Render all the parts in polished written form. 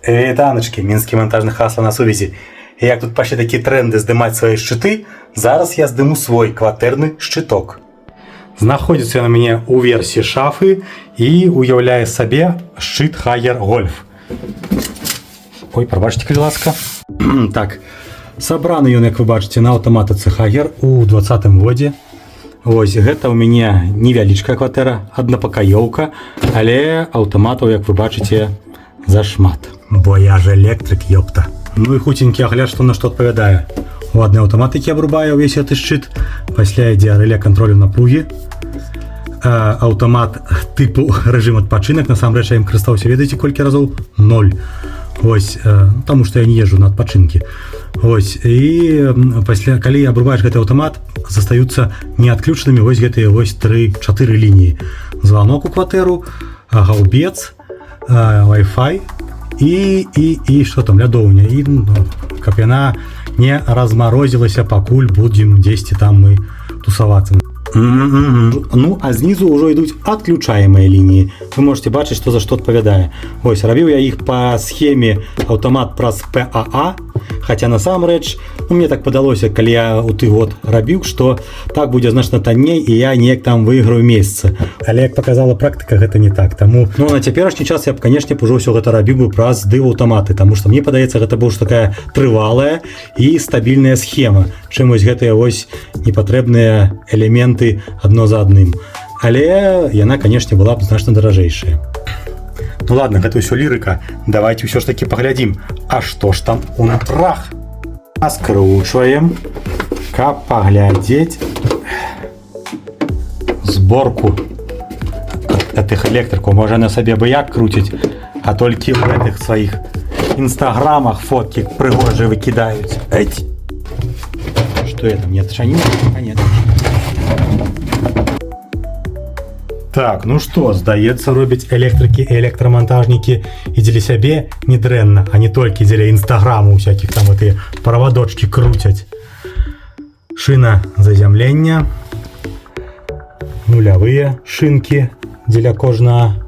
Вітаночки, мінський монтажний хасла на сувязі. І як тут пішли такі тренди здимати свої щити, зараз я здиму свій квартирний щиток. Знаходиться на мене у версії шафи і уявляє собі щит Haier Golf. Ой, пробачте, будь ласка. Так, собраний він, як ви бачите, на автоматиці Haier у 20-му годі. Ось, гэта у мяне невялічкая кватэра, аднапакаёўка, але аўтаматаў, як вы бачыце, зашмат. Бо я ж электрык, ёпта. Ну і хутенькі агляд, што на што адпавядае. У адной аўтаматыкі абрубае ўвесь гэты шчыт, пасля ідзе рэле кантролю напругі. Аўтамат тыпу рэжым адпачынак, насамрэч я ім карыстаўся, ведаеце, колькі разоў? 0. Ось, таму што я не езжу на адпачынкі. Ось, і пасля, калі абрубаеш гэты аўтамат, застаюцца неадключанымі вось гэтыя вось 3-4 лініі. Званок у кватэру, гаубец, Wi-Fi і што там, лядоўня. І каб яна не размарозілася, пакуль будзем дзесьці там мы тусавацца. Ну, а знизу ўжо ідуць адключаемыя лініі. Вы можете бачыць, што за што адпавядае. Ось, рабіў я іх па схеме аўтамат праз PAA, хаця насамрэч, мне так падалося, калі я ў той год рабіў, што так будзе значна танней і я неяк там выйграю месяца. Але як показала практыка, гэта не так. Таму, ну, на цяперашні час я б, канешне, ўжо ўсё гэта рабіў бы праз дыў-аўтаматы, таму што мне падаецца, гэта больш такая трывалая і стабільная схема, чым вось гэтыя вось непатрэбныя элементы адно за адным. Але яна, канешне, была б значна даражэйшая. Ну ладно, гэта ўсё лірыка. Давайте ўсё ж таки паглядзім. А што ж там у натрах? Скручваем, каб паглядзець зборку гэтых электрыкаў. Можа, на сабе бы як круціць, а толькі ў гэтых сваіх інстаграмах фоткі прыгожыя выкідаюць. Эць! Што я там не адчаню? А нет. Так, ну што, здаецца, робяць электрыкі і электрамонтажнікі і дзеля сябе недрэнна, а не толькі дзеля інстаграму всякіх там гэтыя правадочкі круцяць. Шына зазямлення, нулявыя шынкі дзеля кожнага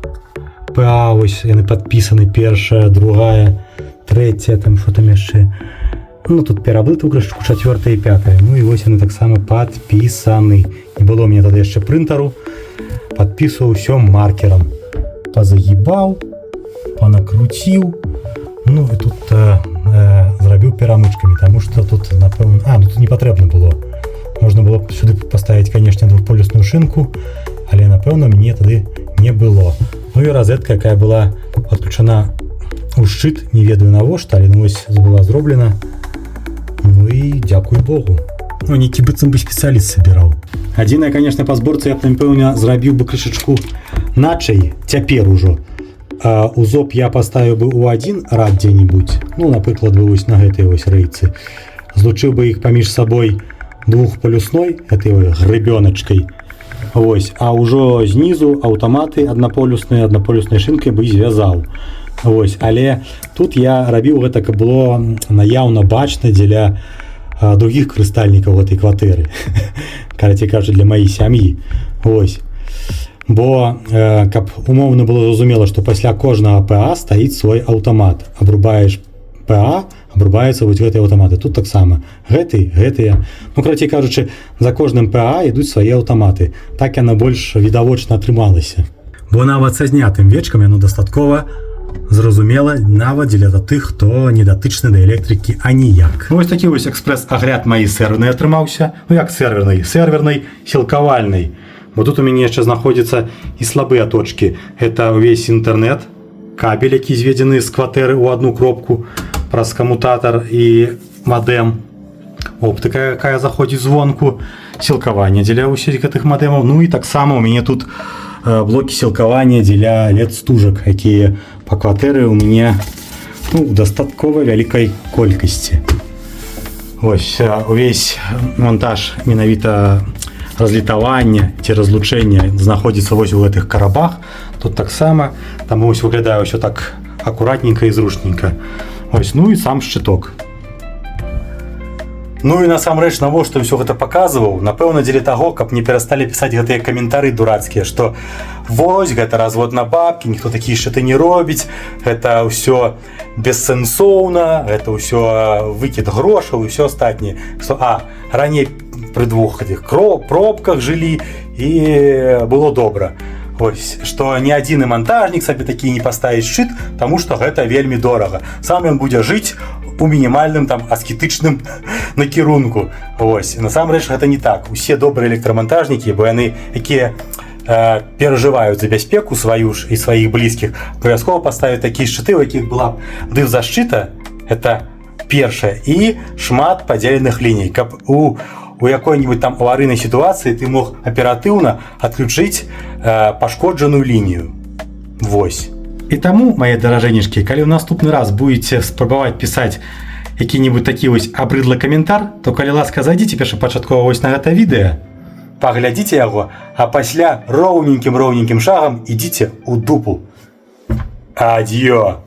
ПА, вось яны падпісаны, першая, другая, трэцяя, там што там яшчэ. Ну, тут пераблыты ў крышачку, 4 і 5. Ну і вось яны таксама падпісаны. Не было ў мяне тады яшчэ прынтару. Падпісваў усё маркерам. Пазагібаў, панакруціў. Ну і тут зрабіў перамычкамі, таму што тут, напэўна... ну тут не патрэбна было. Можна было сюды паставіць, канешне, двухполюсную шынку, але, напэўна, мне тады не было. Ну і розетка, якая была падключана ў шчыт, не ведаю навошта, але вось была зроблена. Ну і дзякуй Богу. Ну, нейкі быццам бы спецыяліст сабіраў. Адзінае, конечно, па зборцы я б, напэўна, зрабіў бы крышачку начай, цяпер ужо. Узоп я паставіў бы ў адзін рад дзе-небудзь. Ну, напрыклад, вось на гэтай вось рэйцы. Злучыў бы іх паміж сабой двухполюсной, гэтай грыбёначкай. Вось, а ўжо знізу аўтаматы аднаполюснай шынкай бы звязаў. Вось, але тут я рабіў гэта, каб было наяўна бачна дзеля других карыстальнікаў гэтай кватэры. Карацей кажучы, для маёй сям'і. Вось. Бо, каб умоўна было зразумела, што пасля кожнага ПА стаіць свой аўтамат. Абрубаеш ПА, абрубаюцца вось гэтыя аўтаматы. Тут таксама. Гэтыя. Ну, карацей кажучы, за кожным ПА ідуць свае аўтаматы. Так яна больш відавочна атрымалася. Бо нават са знятым вечкам яно дастаткова зразумела нават дзеля тых, хто не датычны да электрыкі аніяк. Ну, вось такі вось экспрэс-агляд маі сервернай атрымаўся. Ну, як сервернай, сілкавальнай. Бо тут у мяне яшчэ знаходзяцца і слабыя точкі. Гэта ўвесь інтэрнэт, кабель, які зведзены з кватэры ў одну кропку, праз камутатар і мадэм. Оптыка, якая заходзіць звонку, сілкаванне дзеля ўсіх гэтых мадэмаў. Ну і таксама у мяне тут блокі сілкавання дзеля LED-стужак, якія па кватэры ў мяне дастаткова вялікай колькасці. Вось увесь монтаж менавіта разлітавання ці разлучэння знаходзіцца вось у гэтых карабах. Тут таксама, там вось выглядае ўсё так акуратненька і зручненька. Вось, ну і сам шчыток. Ну і насамрэч, навошта ўсё гэта паказваў, напэўна, дзеля таго, каб не перасталі пісаць гэтыя каментары дурацкія, што вось гэта развод на бабкі, ніхто такія шчыты не робіць, гэта ўсё бессэнсоўна, гэта ўсё выкід грошаў і ўсё астатняе. Раней пры двух гэтых пробках жылі і было добра. Вось, што ні адзіны монтажнік сабе такі не паставіць шчыт, таму што гэта вельмі дорага. Сам ён будзе жыць у мінімальным там аскетычным накірунку. Вось, насамрэч гэта не так. Усе добрыя электрамонтажнікі, бо яны, якія перажываюць за бяспеку сваю ж і сваіх блізкіх, абавязкова паставяць такія шчыты, у якіх была дыфзашчыта, это першае, і шмат падзеленых ліній, каб у якой-нибудь там аварыйнай сітуацыі ты мог аператыўна адключыць пашкоджаную лінію. Вось. І таму, мае даражэнечкі, калі ў наступны раз будзеце спрабаваць пісаць які-нибудь такі вось абрыдлы каментар, то калі ласка, зайдзіце першапачаткова вось на гэта відэа, паглядзіце яго, а пасля роўненькім шагам ідзіце ў дупу. Ад'ё!